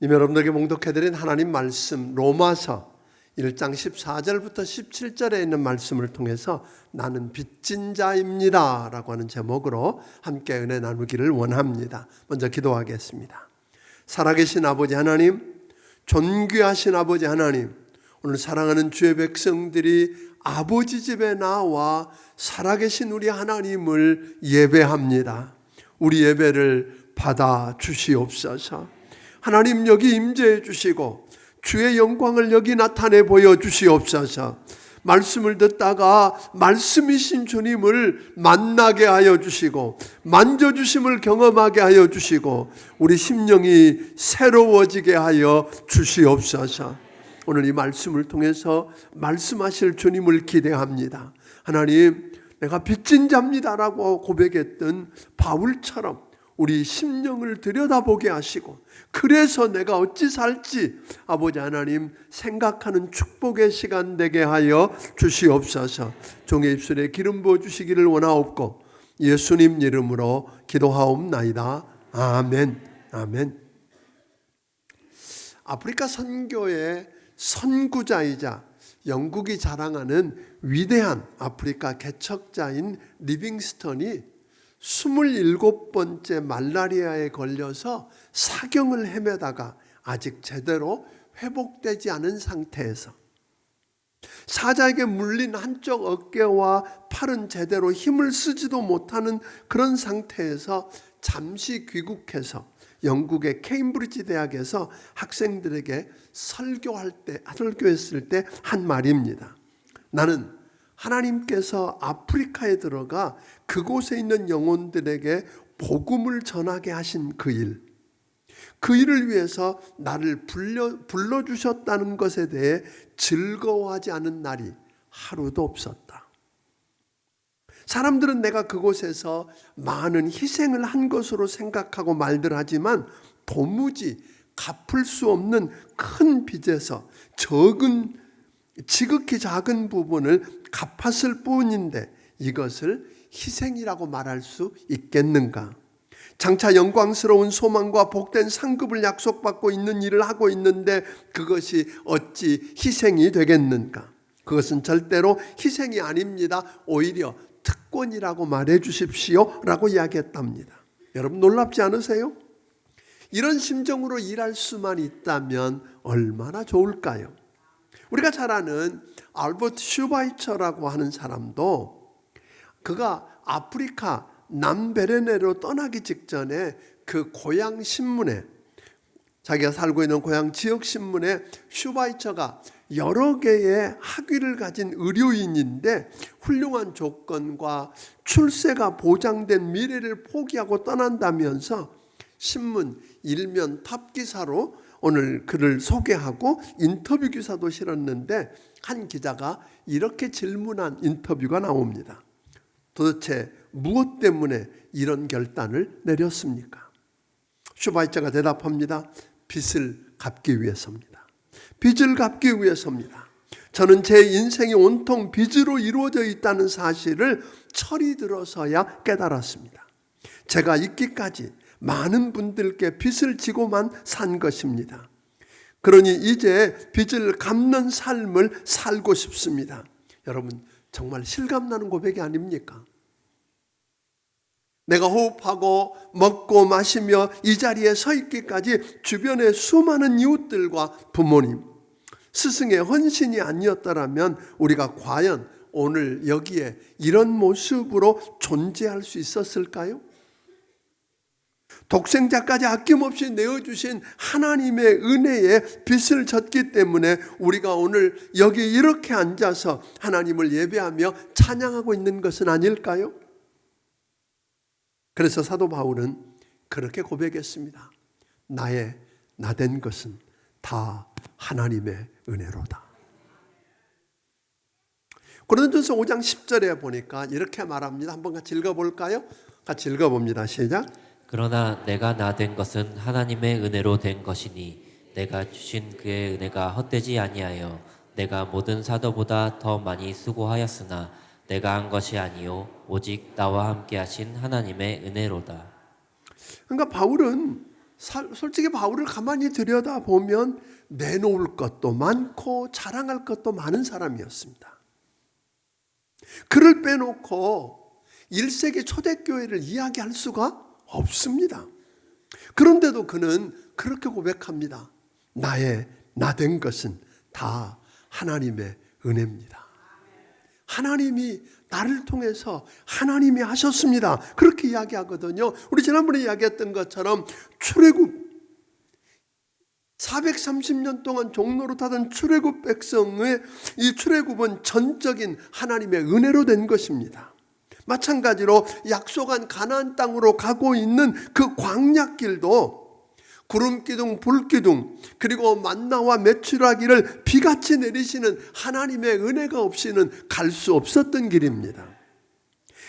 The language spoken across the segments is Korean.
여러분들에게 봉독해드린 하나님 말씀 로마서 1장 14절부터 17절에 있는 말씀을 통해서 나는 빚진 자입니다 라고 하는 제목으로 함께 은혜 나누기를 원합니다. 먼저 기도하겠습니다. 살아계신 아버지 하나님, 존귀하신 아버지 하나님, 오늘 사랑하는 주의 백성들이 아버지 집에 나와 살아계신 우리 하나님을 예배합니다. 우리 예배를 받아 주시옵소서. 하나님 여기 임재해 주시고 주의 영광을 여기 나타내 보여주시옵소서. 말씀을 듣다가 말씀이신 주님을 만나게 하여 주시고 만져주심을 경험하게 하여 주시고 우리 심령이 새로워지게 하여 주시옵소서. 오늘 이 말씀을 통해서 말씀하실 주님을 기대합니다. 하나님, 내가 빚진 자입니다라고 고백했던 바울처럼 우리 심령을 들여다보게 하시고 그래서 내가 어찌 살지 아버지 하나님 생각하는 축복의 시간 되게 하여 주시옵소서. 종의 입술에 기름 부어 주시기를 원하옵고 예수님 이름으로 기도하옵나이다. 아멘. 아멘. 아프리카 선교의 선구자이자 영국이 자랑하는 위대한 아프리카 개척자인 리빙스턴이 27번째 말라리아에 걸려서 사경을 헤매다가 아직 제대로 회복되지 않은 상태에서 사자에게 물린 한쪽 어깨와 팔은 제대로 힘을 쓰지도 못하는 그런 상태에서 잠시 귀국해서 영국의 케임브리지 대학에서 학생들에게 설교했을 때 한 말입니다. 나는 하나님께서 아프리카에 들어가 그곳에 있는 영혼들에게 복음을 전하게 하신 그 일을 위해서 나를 불러주셨다는 것에 대해 즐거워하지 않은 날이 하루도 없었다. 사람들은 내가 그곳에서 많은 희생을 한 것으로 생각하고 말들 하지만 도무지 갚을 수 없는 큰 빚에서 지극히 작은 부분을 갚았을 뿐인데 이것을 희생이라고 말할 수 있겠는가? 장차 영광스러운 소망과 복된 상급을 약속받고 있는 일을 하고 있는데 그것이 어찌 희생이 되겠는가? 그것은 절대로 희생이 아닙니다. 오히려 특권이라고 말해 주십시오 라고 이야기했답니다. 여러분 놀랍지 않으세요? 이런 심정으로 일할 수만 있다면 얼마나 좋을까요? 우리가 잘 아는 알버트 슈바이처라고 하는 사람도 그가 아프리카 남베레네로 떠나기 직전에 그 고향 신문에 자기가 살고 있는 고향 지역 신문에 슈바이처가 여러 개의 학위를 가진 의료인인데 훌륭한 조건과 출세가 보장된 미래를 포기하고 떠난다면서 신문 일면 탑 기사로 오늘 그를 소개하고 인터뷰 기사도 실었는데 한 기자가 이렇게 질문한 인터뷰가 나옵니다. 도대체 무엇 때문에 이런 결단을 내렸습니까? 슈바이처가 대답합니다. 빚을 갚기 위해서입니다. 빚을 갚기 위해서입니다. 저는 제 인생이 온통 빚으로 이루어져 있다는 사실을 철이 들어서야 깨달았습니다. 제가 있기까지 많은 분들께 빚을 지고만 산 것입니다. 그러니 이제 빚을 갚는 삶을 살고 싶습니다. 여러분 정말 실감나는 고백이 아닙니까? 내가 호흡하고 먹고 마시며 이 자리에 서 있기까지 주변의 수많은 이웃들과 부모님, 스승의 헌신이 아니었더라면 우리가 과연 오늘 여기에 이런 모습으로 존재할 수 있었을까요? 독생자까지 아낌없이 내어주신 하나님의 은혜에 빚을 졌기 때문에 우리가 오늘 여기 이렇게 앉아서 하나님을 예배하며 찬양하고 있는 것은 아닐까요? 그래서 사도 바울은 그렇게 고백했습니다. 나된 것은 다 하나님의 은혜로다. 고린도전서 5장 10절에 보니까 이렇게 말합니다. 한번 같이 읽어볼까요? 같이 읽어봅니다. 시작. 그러나 내가 나된 것은 하나님의 은혜로 된 것이니 내가 주신 그의 은혜가 헛되지 아니하여 내가 모든 사도보다 더 많이 수고하였으나 내가 한 것이 아니요 오직 나와 함께 하신 하나님의 은혜로다. 그러니까 바울은 솔직히 바울을 가만히 들여다보면 내놓을 것도 많고 자랑할 것도 많은 사람이었습니다. 그를 빼놓고 1세기 초대교회를 이야기할 수가 없습니다. 그런데도 그는 그렇게 고백합니다. 나 된 것은 다 하나님의 은혜입니다. 하나님이 나를 통해서 하나님이 하셨습니다. 그렇게 이야기하거든요. 우리 지난번에 이야기했던 것처럼 출애굽 430년 동안 종노릇하던 출애굽 백성의 이 출애굽은 전적인 하나님의 은혜로 된 것입니다. 마찬가지로 약속한 가나안 땅으로 가고 있는 그 광야길도 구름기둥, 불기둥, 그리고 만나와 메추라기를 비같이 내리시는 하나님의 은혜가 없이는 갈 수 없었던 길입니다.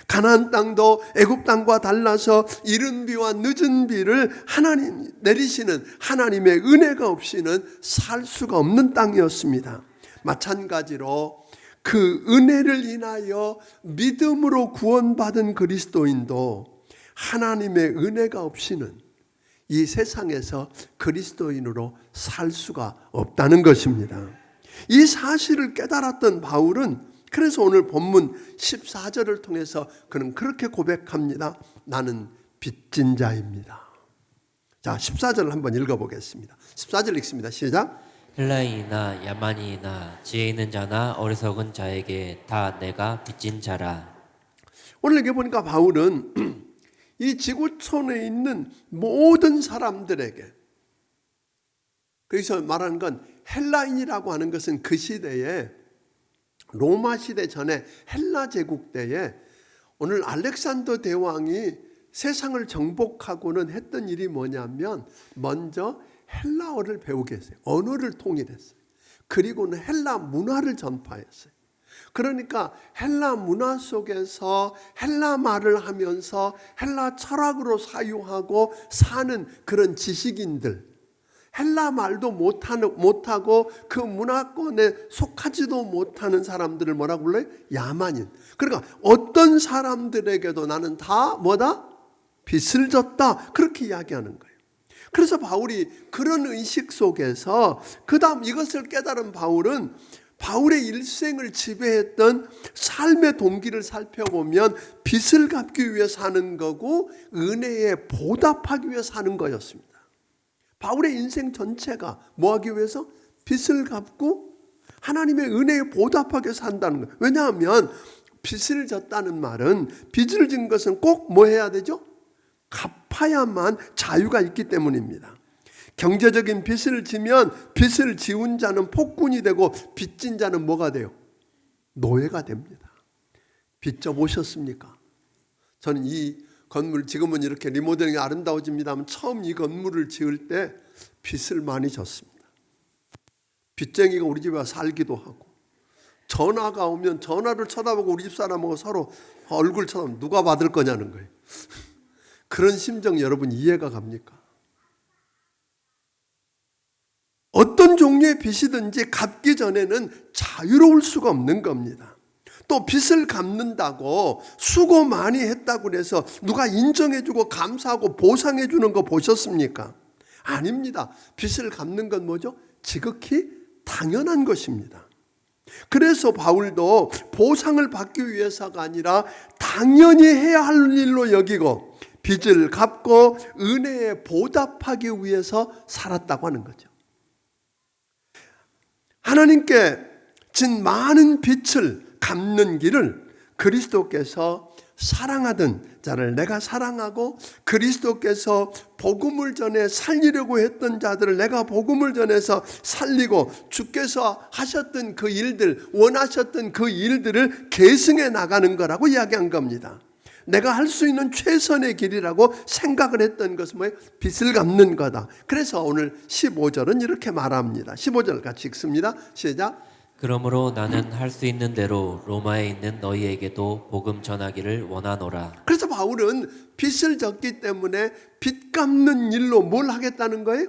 가나안 땅도 애굽 땅과 달라서 이른 비와 늦은 비를 하나님 내리시는 하나님의 은혜가 없이는 살 수가 없는 땅이었습니다. 마찬가지로 그 은혜를 인하여 믿음으로 구원받은 그리스도인도 하나님의 은혜가 없이는 이 세상에서 그리스도인으로 살 수가 없다는 것입니다. 이 사실을 깨달았던 바울은 그래서 오늘 본문 14절을 통해서 그는 그렇게 고백합니다. 나는 빚진 자입니다. 자, 14절을 한번 읽어보겠습니다. 14절 읽습니다. 시작. 헬라인이나 야만인이나 지혜 있는 자나 어리석은 자에게 다 내가 빚진 자라. 오늘 여기 보니까 바울은 이 지구촌에 있는 모든 사람들에게, 그래서 말하는 건 헬라인이라고 하는 것은 그 시대에 로마 시대 전에 헬라 제국 때에 오늘 알렉산더 대왕이 세상을 정복하고는 했던 일이 뭐냐면 먼저 헬라어를 배우게 했어요. 언어를 통일했어요. 그리고는 헬라 문화를 전파했어요. 그러니까 헬라 문화 속에서 헬라 말을 하면서 헬라 철학으로 사유하고 사는 그런 지식인들, 헬라 말도 못하고 그 문화권에 속하지도 못하는 사람들을 뭐라고 불러요? 야만인. 그러니까 어떤 사람들에게도 나는 다 뭐다? 빚을 졌다. 그렇게 이야기하는 거예요. 그래서 바울이 그런 의식 속에서 그 다음 이것을 깨달은 바울은 바울의 일생을 지배했던 삶의 동기를 살펴보면 빚을 갚기 위해 사는 거고 은혜에 보답하기 위해 사는 거였습니다. 바울의 인생 전체가 뭐 하기 위해서? 빚을 갚고 하나님의 은혜에 보답하게 산다는 거예요. 왜냐하면 빚을 졌다는 말은 빚을 진 것은 꼭 뭐 해야 되죠? 갚아야만 자유가 있기 때문입니다. 경제적인 빚을 지면 빚을 지운 자는 폭군이 되고 빚진 자는 뭐가 돼요? 노예가 됩니다. 빚 져보셨습니까? 저는 이 건물 지금은 이렇게 리모델링이 아름다워집니다만 처음 이 건물을 지을 때 빚을 많이 졌습니다. 빚쟁이가 우리 집에 와서 살기도 하고 전화가 오면 전화를 쳐다보고 우리 집 사람하고 서로 얼굴 쳐다보면 누가 받을 거냐는 거예요. 그런 심정 여러분 이해가 갑니까? 어떤 종류의 빚이든지 갚기 전에는 자유로울 수가 없는 겁니다. 또 빚을 갚는다고 수고 많이 했다고 해서 누가 인정해주고 감사하고 보상해주는 거 보셨습니까? 아닙니다. 빚을 갚는 건 뭐죠? 지극히 당연한 것입니다. 그래서 바울도 보상을 받기 위해서가 아니라 당연히 해야 할 일로 여기고 빚을 갚고 은혜에 보답하기 위해서 살았다고 하는 거죠. 하나님께 진 많은 빚을 갚는 길을 그리스도께서 사랑하던 자를 내가 사랑하고 그리스도께서 복음을 전해 살리려고 했던 자들을 내가 복음을 전해서 살리고 주께서 하셨던 그 일들, 원하셨던 그 일들을 계승해 나가는 거라고 이야기한 겁니다. 내가 할 수 있는 최선의 길이라고 생각을 했던 것은 뭐예요? 빚을 갚는 거다. 그래서 오늘 15절은 이렇게 말합니다. 15절 같이 읽습니다. 시작. 그러므로 나는 할 수 있는 대로 로마에 있는 너희에게도 복음 전하기를 원하노라. 그래서 바울은 빚을 졌기 때문에 빚 갚는 일로 뭘 하겠다는 거예요?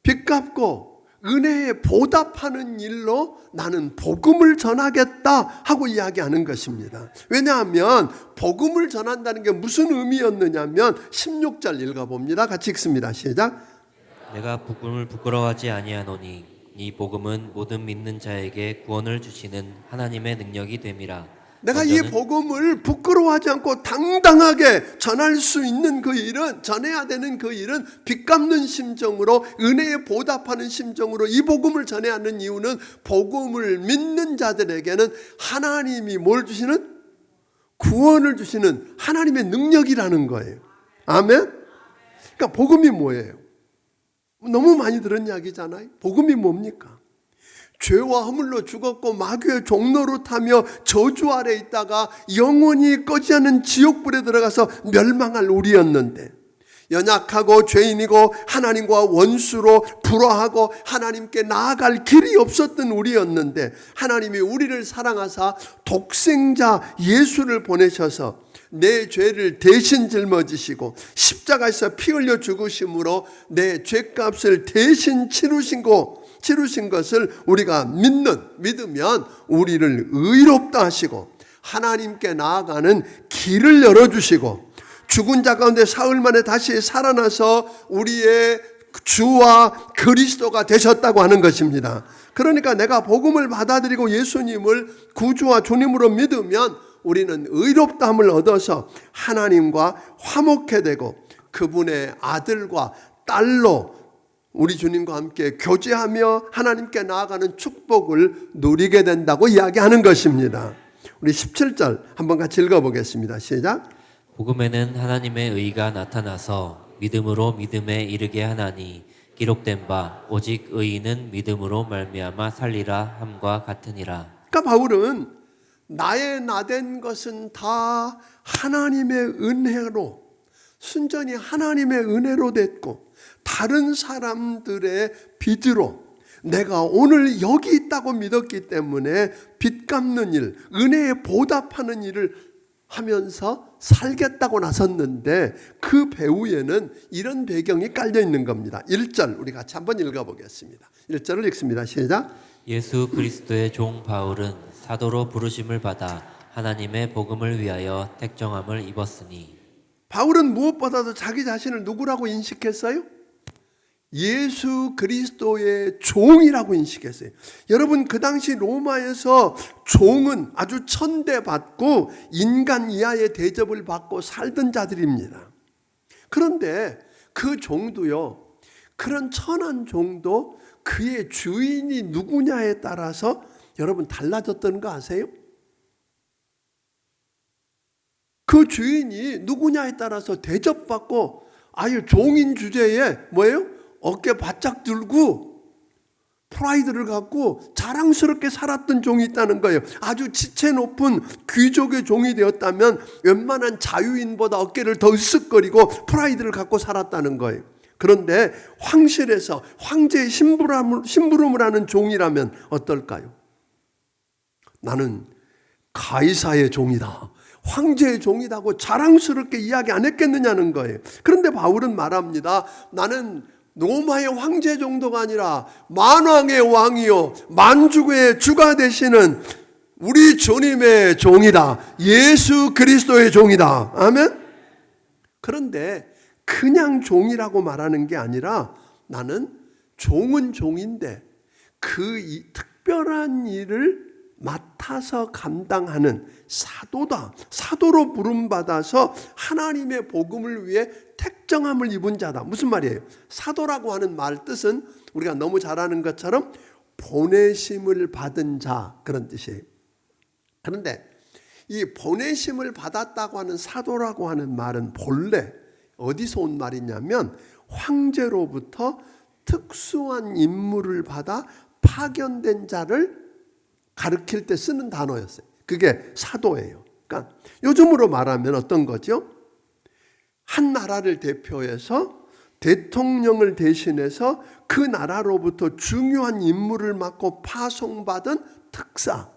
빚 갚고 은혜에 보답하는 일로 나는 복음을 전하겠다 하고 이야기하는 것입니다. 왜냐하면 복음을 전한다는 게 무슨 의미였느냐면 16절 읽어봅니다. 같이 읽습니다. 시작. 내가 복음을 부끄러워하지 아니하노니 이 복음은 모든 믿는 자에게 구원을 주시는 하나님의 능력이 됨이라. 내가 이 복음을 부끄러워하지 않고 당당하게 전할 수 있는 그 일은, 전해야 되는 그 일은 빚 갚는 심정으로, 은혜에 보답하는 심정으로 이 복음을 전해야 하는 이유는 복음을 믿는 자들에게는 하나님이 뭘 주시는? 구원을 주시는 하나님의 능력이라는 거예요. 아멘? 그러니까 복음이 뭐예요? 너무 많이 들은 이야기잖아요. 복음이 뭡니까? 죄와 허물로 죽었고 마귀의 종로로 타며 저주 아래 있다가 영원히 꺼지지 않는 지옥불에 들어가서 멸망할 우리였는데, 연약하고 죄인이고 하나님과 원수로 불화하고 하나님께 나아갈 길이 없었던 우리였는데, 하나님이 우리를 사랑하사 독생자 예수를 보내셔서 내 죄를 대신 짊어지시고 십자가에서 피 흘려 죽으심으로 내 죄값을 대신 치르신 것을 우리가 믿으면 우리를 의롭다 하시고 하나님께 나아가는 길을 열어주시고 죽은 자 가운데 사흘 만에 다시 살아나서 우리의 주와 그리스도가 되셨다고 하는 것입니다. 그러니까 내가 복음을 받아들이고 예수님을 구주와 주님으로 믿으면 우리는 의롭다함을 얻어서 하나님과 화목해 되고 그분의 아들과 딸로 우리 주님과 함께 교제하며 하나님께 나아가는 축복을 누리게 된다고 이야기하는 것입니다. 우리 17절 한번 같이 읽어보겠습니다. 시작. 복음에는 하나님의 의가 나타나서 믿음으로 믿음에 이르게 하나니 기록된 바 오직 의인은 믿음으로 말미암아 살리라 함과 같으니라. 그러니까 바울은 나의 나된 것은 다 하나님의 은혜로, 순전히 하나님의 은혜로 됐고 다른 사람들의 빚으로 내가 오늘 여기 있다고 믿었기 때문에 빚 갚는 일, 은혜에 보답하는 일을 하면서 살겠다고 나섰는데 그 배후에는 이런 배경이 깔려 있는 겁니다. 1절 우리 같이 한번 읽어보겠습니다. 1절을 읽습니다. 시작. 예수 그리스도의 종 바울은 사도로 부르심을 받아 하나님의 복음을 위하여 택정함을 입었으니. 바울은 무엇보다도 자기 자신을 누구라고 인식했어요? 예수 그리스도의 종이라고 인식했어요. 여러분, 그 당시 로마에서 종은 아주 천대받고 인간 이하의 대접을 받고 살던 자들입니다. 그런데 그 종도요, 그런 천한 종도 그의 주인이 누구냐에 따라서 여러분 달라졌다는 거 아세요? 그 주인이 누구냐에 따라서 대접받고 아유 종인 주제에 뭐예요? 어깨 바짝 들고 프라이드를 갖고 자랑스럽게 살았던 종이 있다는 거예요. 아주 지체 높은 귀족의 종이 되었다면 웬만한 자유인보다 어깨를 더 으쓱거리고 프라이드를 갖고 살았다는 거예요. 그런데 황실에서 황제의 심부름을 하는 종이라면 어떨까요? 나는 가이사의 종이다, 황제의 종이다고 자랑스럽게 이야기 안 했겠느냐는 거예요. 그런데 바울은 말합니다. 나는 로마의 황제 정도가 아니라 만왕의 왕이요 만주의 주가 되시는 우리 주님의 종이다. 예수 그리스도의 종이다. 아멘. 그런데 그냥 종이라고 말하는 게 아니라 나는 종은 종인데 그 특별한 일을 맡아서 감당하는 사도다. 사도로 부름받아서 하나님의 복음을 위해 택정함을 입은 자다. 무슨 말이에요? 사도라고 하는 말 뜻은 우리가 너무 잘 아는 것처럼 보내심을 받은 자, 그런 뜻이에요. 그런데 이 보내심을 받았다고 하는 사도라고 하는 말은 본래 어디서 온 말이냐면 황제로부터 특수한 임무를 받아 파견된 자를 가르칠 때 쓰는 단어였어요. 그게 사도예요. 그러니까 요즘으로 말하면 어떤 거죠? 한 나라를 대표해서 대통령을 대신해서 그 나라로부터 중요한 임무를 맡고 파송받은 특사,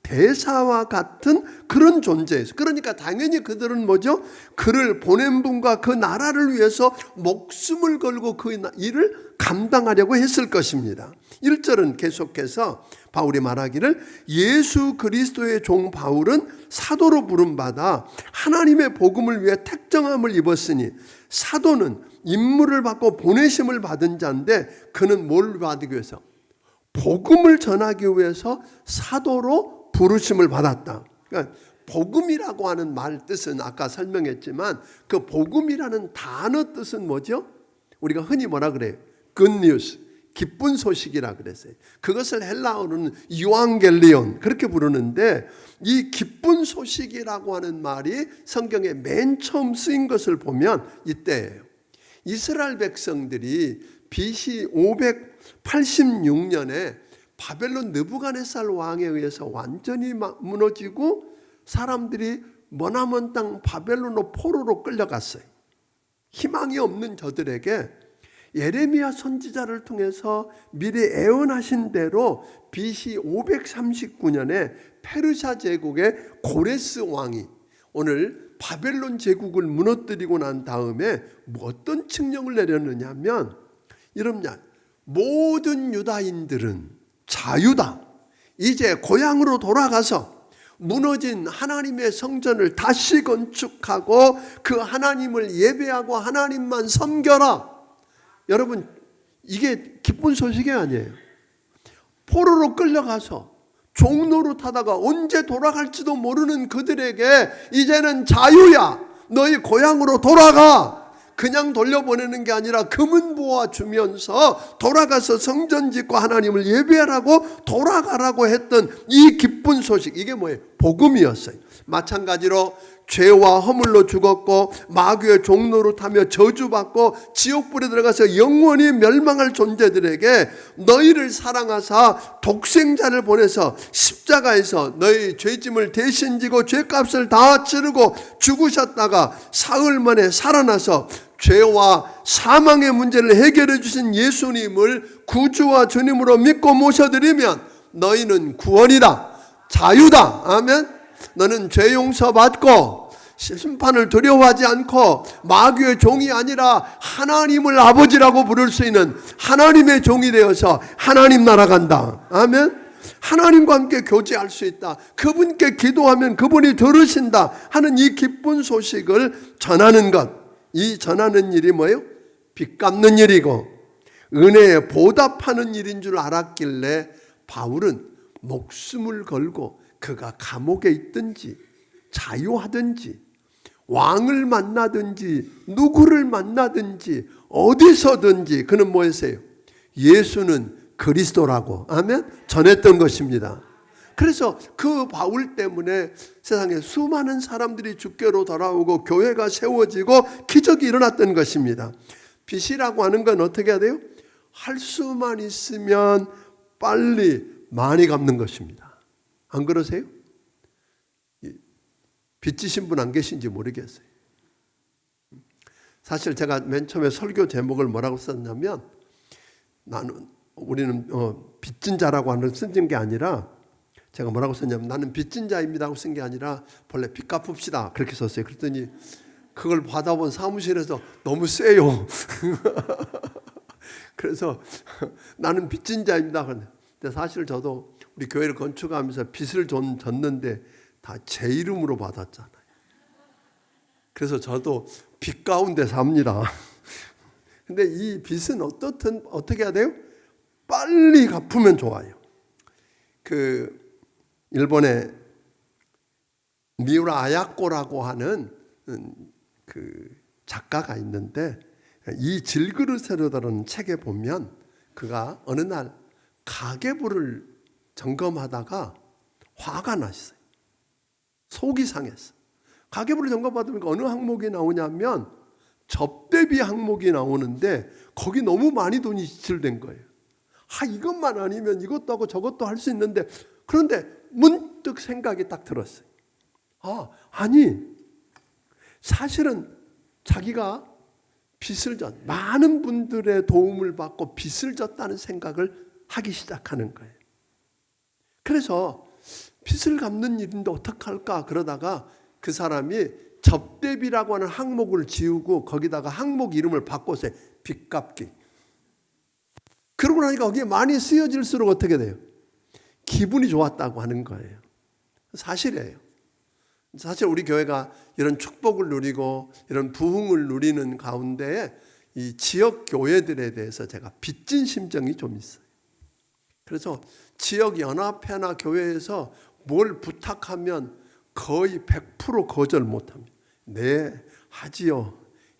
대사와 같은 그런 존재였어요. 그러니까 당연히 그들은 뭐죠? 그를 보낸 분과 그 나라를 위해서 목숨을 걸고 그 일을 감당하려고 했을 것입니다. 1절은 계속해서 바울이 말하기를 예수 그리스도의 종 바울은 사도로 부름받아 하나님의 복음을 위해 택정함을 입었으니, 사도는 임무를 받고 보내심을 받은 자인데 그는 뭘 받기 위해서? 복음을 전하기 위해서 사도로 부르심을 받았다. 그러니까 복음이라고 하는 말 뜻은 아까 설명했지만 그 복음이라는 단어 뜻은 뭐죠? 우리가 흔히 뭐라 그래요? Good news, 기쁜 소식이라 그랬어요. 그것을 헬라어로는 유앙겔리온 그렇게 부르는데, 이 기쁜 소식이라고 하는 말이 성경에 맨 처음 쓰인 것을 보면 이때예요. 이스라엘 백성들이 BC 586년에 바벨론 느부갓네살 왕에 의해서 완전히 무너지고 사람들이 머나먼 땅 바벨론으로 포로로 끌려갔어요. 희망이 없는 저들에게 예레미야 선지자를 통해서 미리 예언하신 대로 BC 539년에 페르시아 제국의 고레스 왕이 오늘 바벨론 제국을 무너뜨리고 난 다음에 어떤 칙령을 내렸느냐 하면 이럽니다. 모든 유다인들은 자유다. 이제 고향으로 돌아가서 무너진 하나님의 성전을 다시 건축하고 그 하나님을 예배하고 하나님만 섬겨라. 여러분, 이게 기쁜 소식이 아니에요. 포로로 끌려가서 종노릇 하다가 언제 돌아갈지도 모르는 그들에게 이제는 자유야. 너희 고향으로 돌아가. 그냥 돌려보내는 게 아니라 금은 보아 주면서 돌아가서 성전 짓고 하나님을 예배하라고 돌아가라고 했던 이 기쁜 소식, 이게 뭐예요? 복음이었어요. 마찬가지로 죄와 허물로 죽었고 마귀의 종노릇하며 저주받고 지옥불에 들어가서 영원히 멸망할 존재들에게 너희를 사랑하사 독생자를 보내서 십자가에서 너희 죄짐을 대신 지고 죄값을 다 치르고 죽으셨다가 사흘 만에 살아나서 죄와 사망의 문제를 해결해 주신 예수님을 구주와 주님으로 믿고 모셔드리면 너희는 구원이다, 자유다. 아멘. 너는 죄 용서받고 심판을 두려워하지 않고 마귀의 종이 아니라 하나님을 아버지라고 부를 수 있는 하나님의 종이 되어서 하나님 나라 간다. 아멘. 하나님과 함께 교제할 수 있다. 그분께 기도하면 그분이 들으신다 하는 이 기쁜 소식을 전하는 것. 이 전하는 일이 뭐예요? 빚 갚는 일이고 은혜에 보답하는 일인 줄 알았길래 바울은 목숨을 걸고 그가 감옥에 있든지 자유하든지 왕을 만나든지 누구를 만나든지 어디서든지 그는 뭐 했어요? 예수는 그리스도라고, 아멘, 전했던 것입니다. 그래서 그 바울 때문에 세상에 수많은 사람들이 주께로 돌아오고 교회가 세워지고 기적이 일어났던 것입니다. 빚이라고 하는 건 어떻게 해야 돼요? 할 수만 있으면 빨리 많이 갚는 것입니다. 안 그러세요? 빚지신 분 안 계신지 모르겠어요. 사실 제가 맨 처음에 설교 제목을 뭐라고 썼냐면 우리는 빚진 자라고 하는 쓴 게 아니라 제가 뭐라고 썼냐면 나는 빚진 자입니다 하고 쓴 게 아니라 본래 빚 갚읍시다 그렇게 썼어요. 그랬더니 그걸 받아본 사무실에서 너무 세요. 그래서 나는 빚진 자입니다. 근데 사실 저도 우리 교회를 건축하면서 빚을 좀 졌는데 다 제 이름으로 받았잖아요. 그래서 저도 빚 가운데 삽니다. 근데 이 빚은 어떻게 해야 돼요? 빨리 갚으면 좋아요. 그 일본의 미우라 아야코라고 하는 그 작가가 있는데 이 질그릇으로라는 책에 보면 그가 어느 날 가계부를 점검하다가 화가 났어요. 속이 상했어요. 가계부를 점검받으니까 어느 항목이 나오냐면 접대비 항목이 나오는데 거기 너무 많이 돈이 지출된 거예요. 이것만 아니면 이것도 하고 저것도 할 수 있는데, 그런데 문득 생각이 딱 들었어요. 아니 사실은 자기가 빚을 많은 분들의 도움을 받고 빚을 졌다는 생각을 하기 시작하는 거예요. 그래서 빚을 갚는 일인데 어떡할까 그러다가 그 사람이 접대비라고 하는 항목을 지우고 거기다가 항목 이름을 바꿔서 빚 갚기. 그러고 나니까 거기에 많이 쓰여질수록 어떻게 돼요? 기분이 좋았다고 하는 거예요. 사실이에요. 사실 우리 교회가 이런 축복을 누리고 이런 부흥을 누리는 가운데 이 지역 교회들에 대해서 제가 빚진 심정이 좀 있어요. 그래서 지역 연합회나 교회에서 뭘 부탁하면 거의 100% 거절 못합니다. 네, 하지요.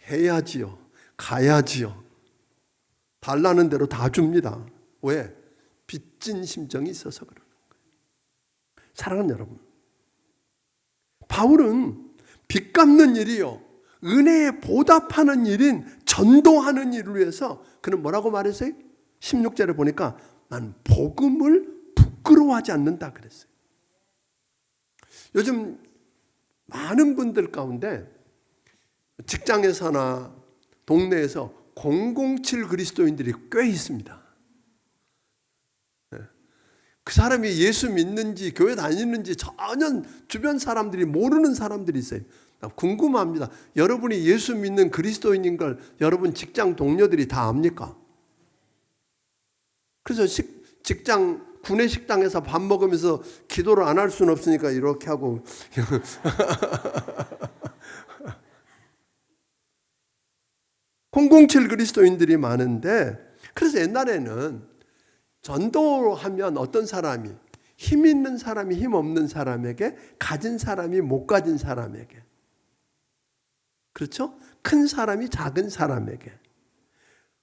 해야지요. 가야지요. 달라는 대로 다 줍니다. 왜? 빚진 심정이 있어서 그러는 거예요. 사랑하는 여러분, 바울은 빚 갚는 일이요, 은혜에 보답하는 일인 전도하는 일을 위해서 그는 뭐라고 말했어요? 16절에 보니까 난 복음을 부끄러워하지 않는다 그랬어요. 요즘 많은 분들 가운데 직장에서나 동네에서 007 그리스도인들이 꽤 있습니다. 그 사람이 예수 믿는지 교회 다니는지 전혀 주변 사람들이 모르는 사람들이 있어요. 궁금합니다. 여러분이 예수 믿는 그리스도인인 걸 여러분 직장 동료들이 다 압니까? 그래서 직장 구내 식당에서 밥 먹으면서 기도를 안 할 수는 없으니까 이렇게 하고 007 그리스도인들이 많은데, 그래서 옛날에는 전도하면 어떤 사람이 힘 있는 사람이 힘 없는 사람에게, 가진 사람이 못 가진 사람에게, 그렇죠? 큰 사람이 작은 사람에게,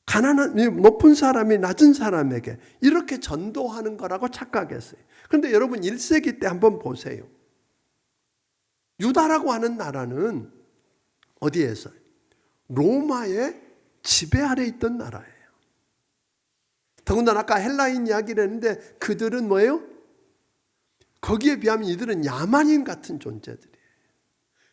가난한 높은 사람이 낮은 사람에게 이렇게 전도하는 거라고 착각했어요. 그런데 여러분 1세기 때 한번 보세요. 유다라고 하는 나라는 어디에 있어요? 로마의 지배 아래 있던 나라예요. 더군다나 아까 헬라인 이야기를 했는데 그들은 뭐예요? 거기에 비하면 이들은 야만인 같은 존재들이에요.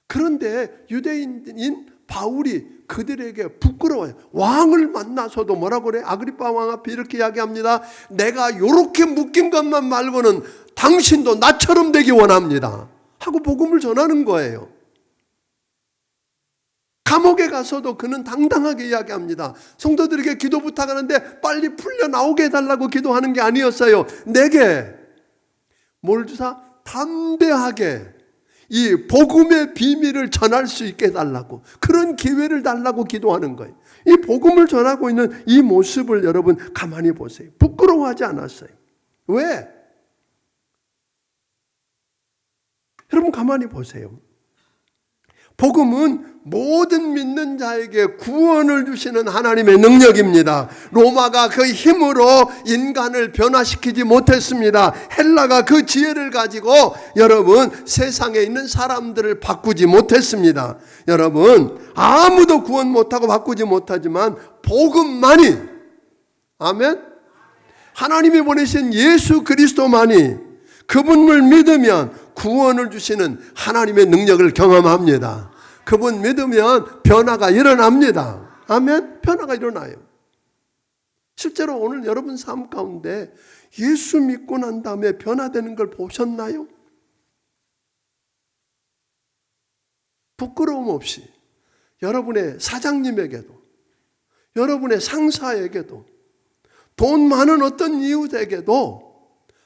그런데 유대인인 바울이 그들에게 부끄러워요. 왕을 만나서도 뭐라고 그래? 아그리파 왕 앞에 이렇게 이야기합니다. 내가 이렇게 묶인 것만 말고는 당신도 나처럼 되기 원합니다 하고 복음을 전하는 거예요. 감옥에 가서도 그는 당당하게 이야기합니다. 성도들에게 기도 부탁하는데 빨리 풀려 나오게 해달라고 기도하는 게 아니었어요. 내게 뭘 주사? 담대하게 이 복음의 비밀을 전할 수 있게 해달라고, 그런 기회를 달라고 기도하는 거예요. 이 복음을 전하고 있는 이 모습을 여러분 가만히 보세요. 부끄러워하지 않았어요. 왜? 여러분 가만히 보세요. 복음은 모든 믿는 자에게 구원을 주시는 하나님의 능력입니다. 로마가 그 힘으로 인간을 변화시키지 못했습니다. 헬라가 그 지혜를 가지고 여러분 세상에 있는 사람들을 바꾸지 못했습니다. 여러분 아무도 구원 못하고 바꾸지 못하지만 복음만이, 아멘, 하나님이 보내신 예수 그리스도만이, 그분을 믿으면 구원을 주시는 하나님의 능력을 경험합니다. 그분 믿으면 변화가 일어납니다. 아멘? 변화가 일어나요. 실제로 오늘 여러분 삶 가운데 예수 믿고 난 다음에 변화되는 걸 보셨나요? 부끄러움 없이 여러분의 사장님에게도, 여러분의 상사에게도, 돈 많은 어떤 이웃에게도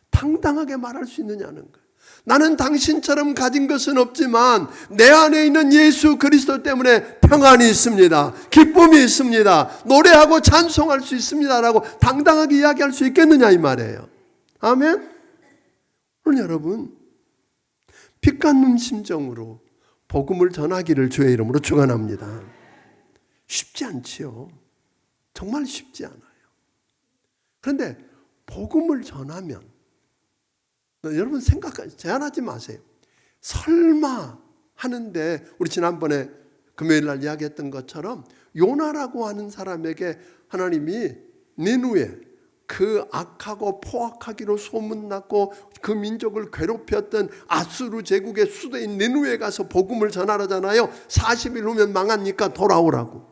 당당하게 말할 수 있느냐는 거예요. 나는 당신처럼 가진 것은 없지만 내 안에 있는 예수 그리스도 때문에 평안이 있습니다. 기쁨이 있습니다. 노래하고 찬송할 수 있습니다라고 당당하게 이야기할 수 있겠느냐 이 말이에요. 아멘? 오늘 여러분 빚 갚는 심정으로 복음을 전하기를 주의 이름으로 축원합니다. 쉽지 않지요. 정말 쉽지 않아요. 그런데 복음을 전하면 여러분 제한하지 마세요. 설마 하는데 우리 지난번에 금요일 날 이야기했던 것처럼 요나라고 하는 사람에게 하나님이 니누에 그 악하고 포악하기로 소문났고 그 민족을 괴롭혔던 아수르 제국의 수도인 니누에 가서 복음을 전하라잖아요. 40일 후면 망하니까 돌아오라고.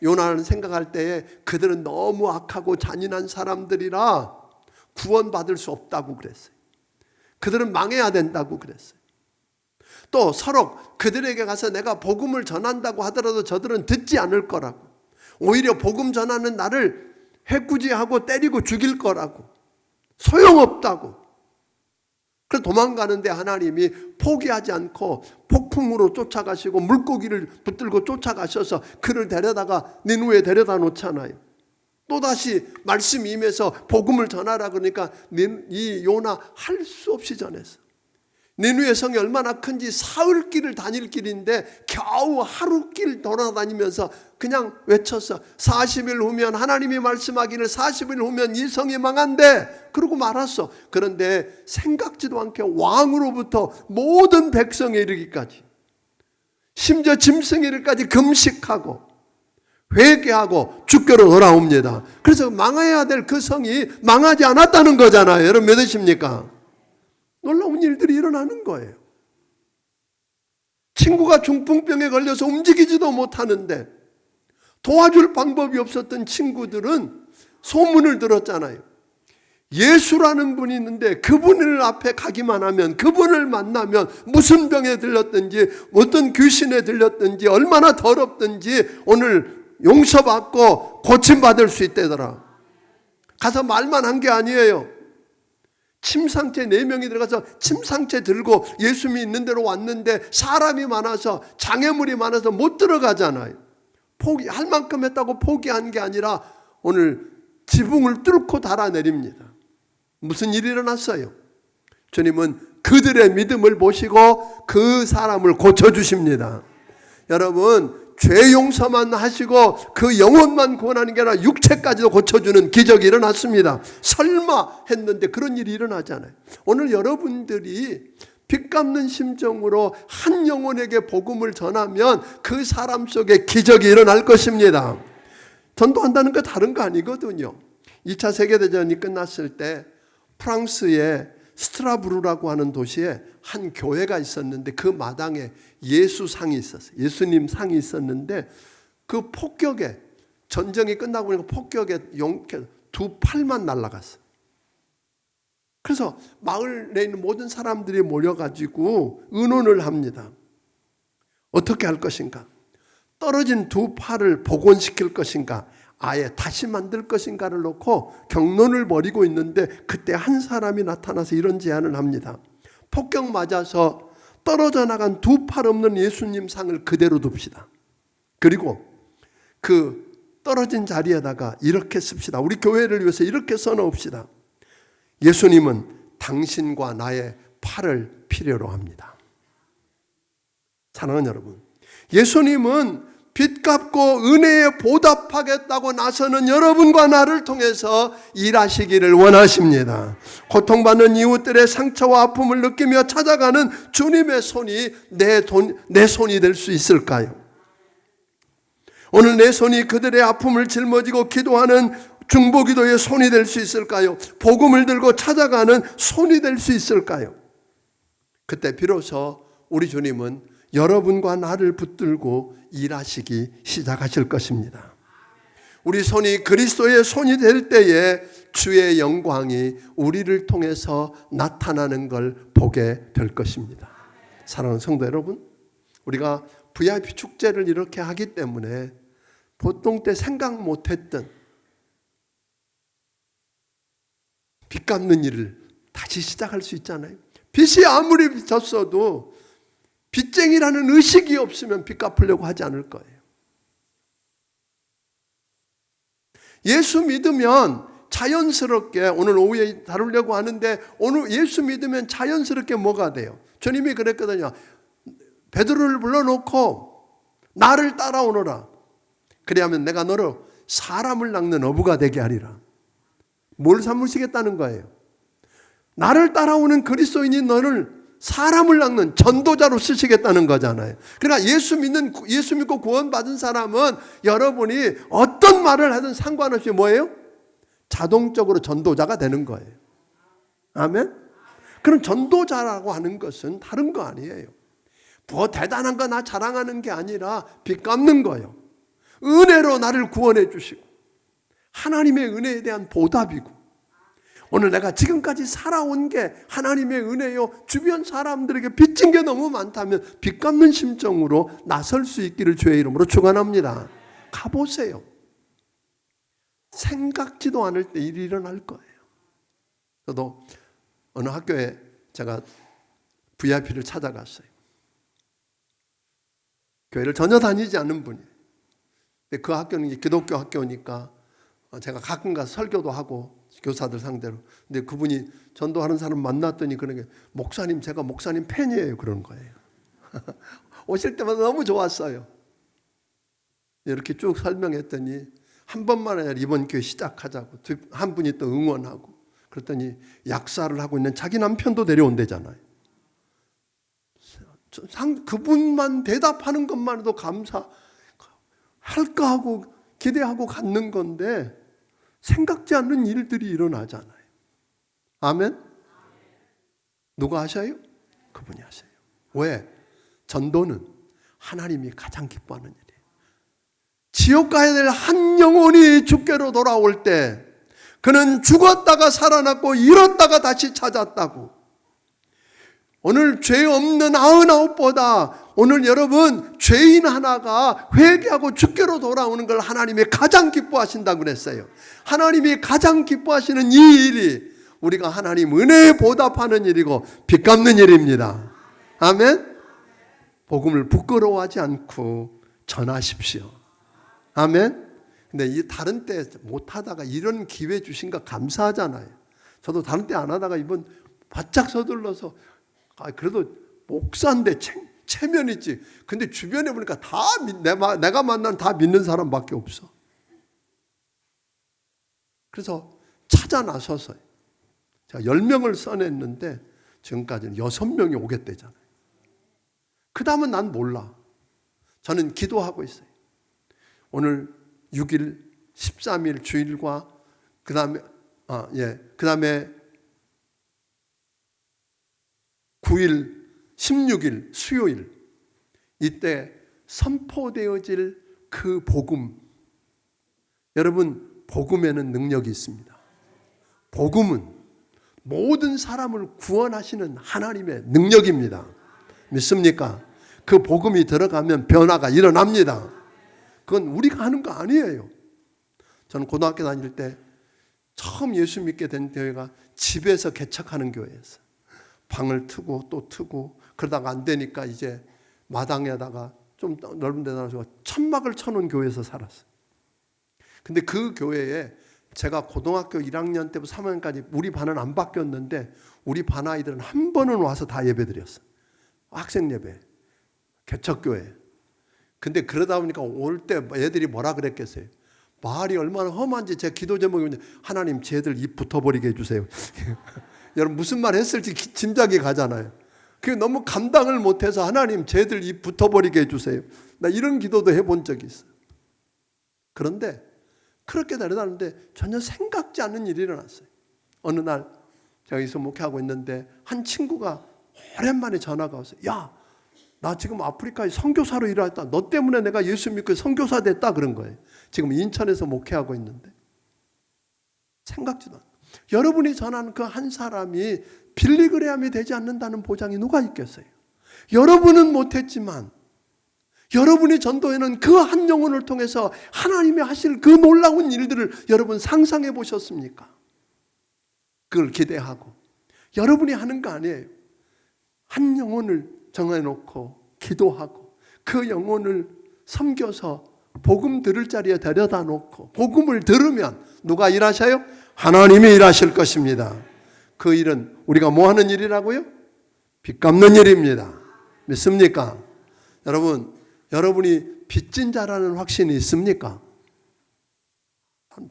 요나는 생각할 때에 그들은 너무 악하고 잔인한 사람들이라 구원받을 수 없다고 그랬어요. 그들은 망해야 된다고 그랬어요. 또 서로 그들에게 가서 내가 복음을 전한다고 하더라도 저들은 듣지 않을 거라고, 오히려 복음 전하는 나를 해꾸지하고 때리고 죽일 거라고, 소용없다고. 그래서 도망가는데 하나님이 포기하지 않고 폭풍으로 쫓아가시고 물고기를 붙들고 쫓아가셔서 그를 데려다가 니누에 데려다 놓잖아요. 또다시 말씀이 임해서 복음을 전하라 그러니까 이 요나 할 수 없이 전했어. 니누의 성이 얼마나 큰지 사흘 길을 다닐 길인데 겨우 하루 길 돌아다니면서 그냥 외쳤어. 40일 후면, 하나님이 말씀하기를 40일 후면 이 성이 망한대. 그러고 말았어. 그런데 생각지도 않게 왕으로부터 모든 백성에 이르기까지, 심지어 짐승에 이르기까지 금식하고 회개하고 주께로 돌아옵니다. 그래서 망해야 될 그 성이 망하지 않았다는 거잖아요. 여러분 믿으십니까? 놀라운 일들이 일어나는 거예요. 친구가 중풍병에 걸려서 움직이지도 못하는데 도와줄 방법이 없었던 친구들은 소문을 들었잖아요. 예수라는 분이 있는데 그분을 앞에 가기만 하면, 그분을 만나면 무슨 병에 들렸든지 어떤 귀신에 들렸든지 얼마나 더럽든지 오늘 용서받고 고침받을 수 있다더라. 가서 말만 한 게 아니에요. 침상체 4명이 들어가서 침상체 들고 예수 믿는 데로 왔는데 사람이 많아서, 장애물이 많아서 못 들어가잖아요. 포기할 만큼 했다고 포기한 게 아니라 오늘 지붕을 뚫고 달아내립니다. 무슨 일이 일어났어요? 주님은 그들의 믿음을 보시고 그 사람을 고쳐주십니다. 여러분, 죄 용서만 하시고 그 영혼만 구원하는 게 아니라 육체까지도 고쳐주는 기적이 일어났습니다. 설마 했는데 그런 일이 일어나잖아요. 오늘 여러분들이 빚 갚는 심정으로 한 영혼에게 복음을 전하면 그 사람 속에 기적이 일어날 것입니다. 전도한다는 거 다른 거 아니거든요. 2차 세계대전이 끝났을 때 프랑스의 스트라부르라고 하는 도시에 한 교회가 있었는데 그 마당에 예수상이 있었어요. 예수님 상이 있었는데 그 폭격에, 전쟁이 끝나고 나니까 폭격에 두 팔만 날아갔어요. 그래서 마을에 있는 모든 사람들이 모여가지고 의논을 합니다. 어떻게 할 것인가? 떨어진 두 팔을 복원시킬 것인가? 아예 다시 만들 것인가를 놓고 경론을 벌이고 있는데 그때 한 사람이 나타나서 이런 제안을 합니다. 폭격 맞아서 떨어져 나간 두 팔 없는 예수님 상을 그대로 둡시다. 그리고 그 떨어진 자리에다가 이렇게 씁시다. 우리 교회를 위해서 이렇게 써놓읍시다. 예수님은 당신과 나의 팔을 필요로 합니다. 사랑하는 여러분, 예수님은 빚 갚고 은혜에 보답하겠다고 나서는 여러분과 나를 통해서 일하시기를 원하십니다. 고통받는 이웃들의 상처와 아픔을 느끼며 찾아가는 주님의 손이 내 손이 될 수 있을까요? 오늘 내 손이 그들의 아픔을 짊어지고 기도하는 중보기도의 손이 될 수 있을까요? 복음을 들고 찾아가는 손이 될 수 있을까요? 그때 비로소 우리 주님은 여러분과 나를 붙들고 일하시기 시작하실 것입니다. 우리 손이 그리스도의 손이 될 때에 주의 영광이 우리를 통해서 나타나는 걸 보게 될 것입니다. 사랑하는 성도 여러분, 우리가 VIP 축제를 이렇게 하기 때문에 보통 때 생각 못했던 빚 갚는 일을 다시 시작할 수 있잖아요. 빚이 아무리 졌어도 빚쟁이라는 의식이 없으면 빚 갚으려고 하지 않을 거예요. 예수 믿으면 자연스럽게, 오늘 오후에 다루려고 하는데 오늘 예수 믿으면 자연스럽게 뭐가 돼요? 주님이 그랬거든요. 베드로를 불러놓고 나를 따라오너라. 그래야면 내가 너를 사람을 낚는 어부가 되게 하리라. 뭘 삼으시겠다는 거예요? 나를 따라오는 그리스도인이 너를 사람을 낚는 전도자로 쓰시겠다는 거잖아요. 그러나 예수 믿고 구원받은 사람은 여러분이 어떤 말을 하든 상관없이 뭐예요? 자동적으로 전도자가 되는 거예요. 아멘? 그럼 전도자라고 하는 것은 다른 거 아니에요. 뭐 대단한 거 나 자랑하는 게 아니라 빚 갚는 거예요. 은혜로 나를 구원해 주시고 하나님의 은혜에 대한 보답이고, 오늘 내가 지금까지 살아온 게 하나님의 은혜요, 주변 사람들에게 빚진 게 너무 많다면 빚 갚는 심정으로 나설 수 있기를 주의 이름으로 축원합니다. 가보세요. 생각지도 않을 때 일이 일어날 거예요. 저도 어느 학교에 제가 VIP를 찾아갔어요. 교회를 전혀 다니지 않는 분이에요. 근데 그 학교는 기독교 학교니까 제가 가끔 가서 설교도 하고 교사들 상대로. 근데 그분이 전도하는 사람 만났더니 그런 게 목사님, 제가 목사님 팬이에요. 그런 거예요. 오실 때마다 너무 좋았어요. 이렇게 쭉 설명했더니 한 번만 아니라 이번 교회 시작하자고 한 분이 또 응원하고 그랬더니 약사를 하고 있는 자기 남편도 데려온대잖아요. 그분만 대답하는 것만 해도 감사할까 하고 기대하고 갖는 건데 생각지 않는 일들이 일어나잖아요. 아멘? 누가 하셔요? 그분이 하세요. 왜? 전도는 하나님이 가장 기뻐하는 일이에요. 지옥 가야 될 한 영혼이 주께로 돌아올 때 그는 죽었다가 살아났고 잃었다가 다시 찾았다고. 오늘 죄 없는 99보다 오늘 여러분 죄인 하나가 회개하고 주께로 돌아오는 걸 하나님이 가장 기뻐하신다고 그랬어요. 하나님이 가장 기뻐하시는 이 일이 우리가 하나님 은혜에 보답하는 일이고 빚 갚는 일입니다. 아멘? 복음을 부끄러워하지 않고 전하십시오. 아멘? 근데 이 다른 때 못하다가 이런 기회 주신 거 감사하잖아요. 저도 다른 때 안 하다가 이번 바짝 서둘러서 그래도 목사인데 체면이지. 근데 주변에 보니까 다 내가 만난 다 믿는 사람밖에 없어. 그래서 찾아 나서서 제가 10명을 써냈는데 지금까지는 6명이 오겠대잖아요. 그 다음은 난 몰라. 저는 기도하고 있어요. 오늘 6일, 13일 주일과 그 다음에 9일, 16일 수요일 이때 선포되어질 그 복음. 여러분 복음에는 능력이 있습니다. 복음은 모든 사람을 구원하시는 하나님의 능력입니다. 믿습니까? 그 복음이 들어가면 변화가 일어납니다. 그건 우리가 하는 거 아니에요. 저는 고등학교 다닐 때 처음 예수 믿게 된 교회가 집에서 개척하는 교회였어요. 방을 트고 또 트고 그러다가 안 되니까 이제 마당에다가 좀 넓은 데다가 천막을 쳐놓은 교회에서 살았어요. 근데 그 교회에 제가 고등학교 1학년 때부터 3학년까지 우리 반은 안 바뀌었는데 우리 반 아이들은 한 번은 와서 다 예배 드렸어요. 학생 예배, 개척교회. 근데 그러다 보니까 올 때 애들이 뭐라 그랬겠어요? 말이 얼마나 험한지 제 기도 제목이 하나님 쟤들 입 붙어버리게 해주세요. 여러분 무슨 말 했을지 짐작이 가잖아요. 그게 너무 감당을 못해서 하나님 쟤들 입 붙어버리게 해주세요. 나 이런 기도도 해본 적이 있어요. 그런데 그렇게 다르다는데 전혀 생각지 않는 일이 일어났어요. 어느 날 제가 여기서 목회하고 있는데 한 친구가 오랜만에 전화가 왔어요. 야, 나 지금 아프리카에 선교사로 일했다. 너 때문에 내가 예수 믿고 선교사 됐다. 그런 거예요. 지금 인천에서 목회하고 있는데. 생각지도 않아요. 여러분이 전하는 그 한 사람이 빌리그레암이 되지 않는다는 보장이 누가 있겠어요? 여러분은 못했지만 여러분이 전도에는 그 한 영혼을 통해서 하나님이 하실 그 놀라운 일들을 여러분 상상해 보셨습니까? 그걸 기대하고 여러분이 하는 거 아니에요. 한 영혼을 정해놓고 기도하고 그 영혼을 섬겨서 복음 들을 자리에 데려다 놓고 복음을 들으면 누가 일하셔요? 하나님이 일하실 것입니다. 그 일은 우리가 뭐 하는 일이라고요? 빚 갚는 일입니다. 믿습니까? 여러분이 빚진 자라는 확신이 있습니까?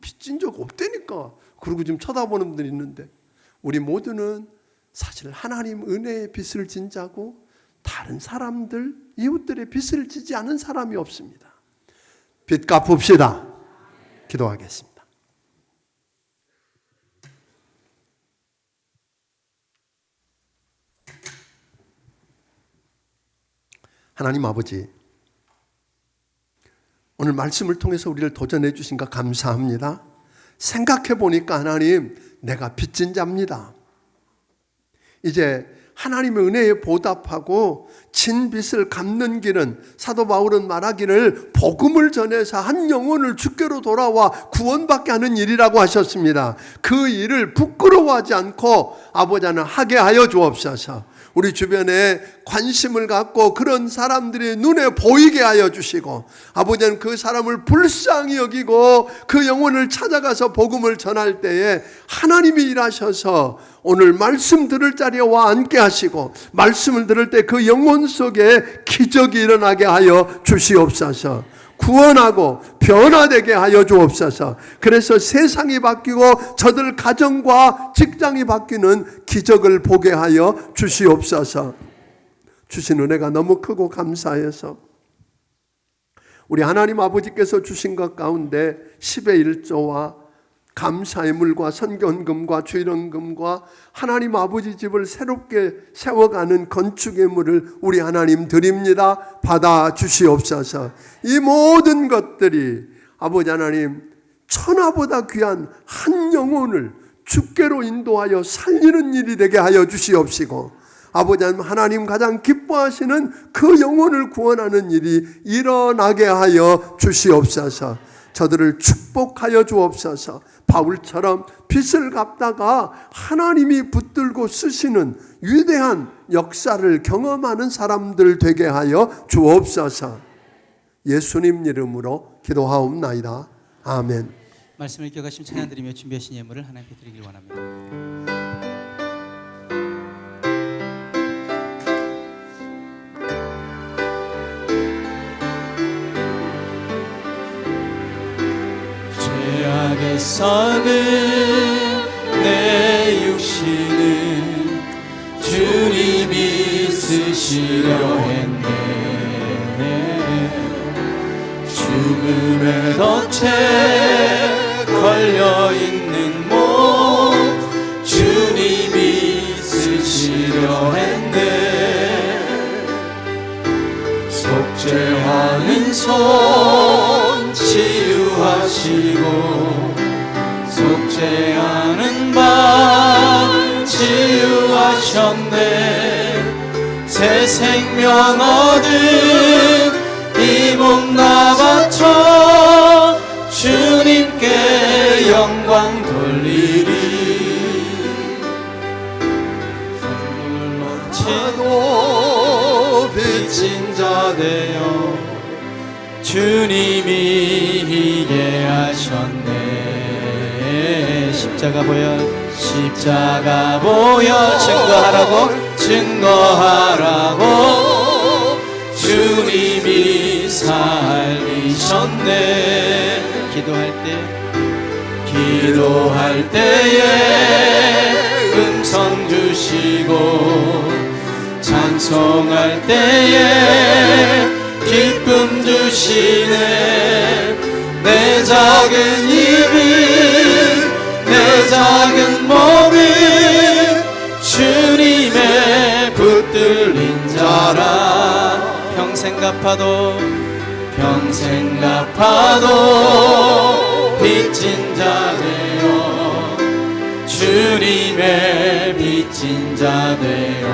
빚진 적 없다니까. 그러고 지금 쳐다보는 분들이 있는데 우리 모두는 사실 하나님 은혜의 빚을 진 자고 다른 사람들, 이웃들의 빚을 지지 않은 사람이 없습니다. 빚 갚읍시다. 기도하겠습니다. 하나님 아버지, 오늘 말씀을 통해서 우리를 도전해 주신 것 감사합니다. 생각해 보니까 하나님, 내가 빚진 자입니다. 이제 하나님의 은혜에 보답하고 진 빚을 갚는 길은 사도 바울은 말하기를 복음을 전해서 한 영혼을 주께로 돌아와 구원받게 하는 일이라고 하셨습니다. 그 일을 부끄러워하지 않고 아버지 하나님 하게 하여 주옵소서. 우리 주변에 관심을 갖고 그런 사람들이 눈에 보이게 하여 주시고 아버지는 그 사람을 불쌍히 여기고 그 영혼을 찾아가서 복음을 전할 때에 하나님이 일하셔서 오늘 말씀 들을 자리에 와 앉게 하시고 말씀을 들을 때 그 영혼 속에 기적이 일어나게 하여 주시옵소서. 구원하고 변화되게 하여 주옵소서. 그래서 세상이 바뀌고 저들 가정과 직장이 바뀌는 기적을 보게 하여 주시옵소서. 주신 은혜가 너무 크고 감사해서 우리 하나님 아버지께서 주신 것 가운데 10의 1조와 감사의 물과 선견금과 주일원금과 하나님 아버지 집을 새롭게 세워가는 건축의 물을 우리 하나님 드립니다. 받아 주시옵소서. 이 모든 것들이 아버지 하나님 천하보다 귀한 한 영혼을 주께로 인도하여 살리는 일이 되게 하여 주시옵시고 아버지 하나님 가장 기뻐하시는 그 영혼을 구원하는 일이 일어나게 하여 주시옵소서. 저들을 축복하여 주옵소서. 바울처럼 빚을 갚다가 하나님이 붙들고 쓰시는 위대한 역사를 경험하는 사람들 되게 하여 주옵소서. 예수님 이름으로 기도하옵나이다. 아멘. 말씀을 기억하시면 찬양 드리며 준비하신 예물을 하나님께 드리길 원합니다. 죄악의 썩은 내 육신은 주님이 쓰시려 했네. 죽음의 덫에 걸려있는 몸 주님이 쓰시려 했네. 속죄하는 손 치유하시고 속죄하는 발 치유하셨네. 새 생명 얻은 이 몸 나 바쳐 주님께 영광 돌리리. 눈물 넘치도 빚진 자 되어 주님이 이게 하셨네. 십자가 보여 증거하라고 주님이 살리셨네. 기도할 때에 음성 주시고 찬송할 때에 기쁨 주시네. 내 작은 입이 내 작은 몸이 주님의 붙들린 자라. 평생 갚아도 빚진 자 되어 주님의 빚진 자 되어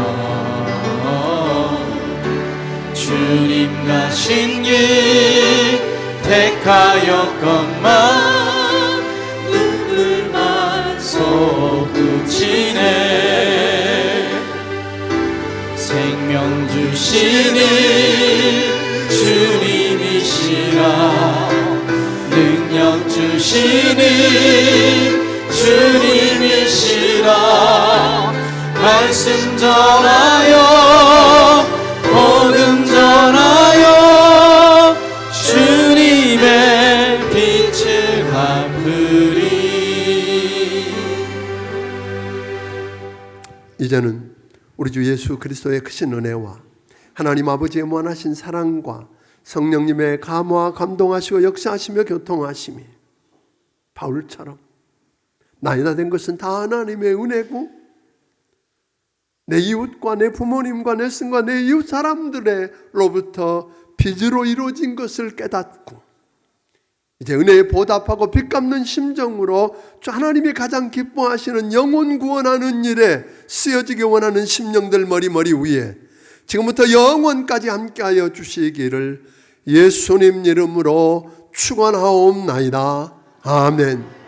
주님 가신 길 택하였건만 눈물만 솟구치네. 생명 주시니 주님이시라. 능력 주시니 주님이시라. 말씀 전하여 복음 전하여 주님의 빛을 갚으리. 이제는 우리 주 예수 그리스도의 크신 은혜와 하나님 아버지의 무한하신 사랑과 성령님의 감화 감동하시고 역사하시며 교통하심이 바울처럼 나이다 된 것은 다 하나님의 은혜고 내 이웃과 내 부모님과 내 스승과 내 이웃 사람들로부터 빚으로 이루어진 것을 깨닫고 이제 은혜에 보답하고 빚 갚는 심정으로 주 하나님이 가장 기뻐하시는 영혼 구원하는 일에 쓰여지기 원하는 심령들 머리 위에 지금부터 영원까지 함께하여 주시기를 예수님 이름으로 축원하옵나이다. 아멘.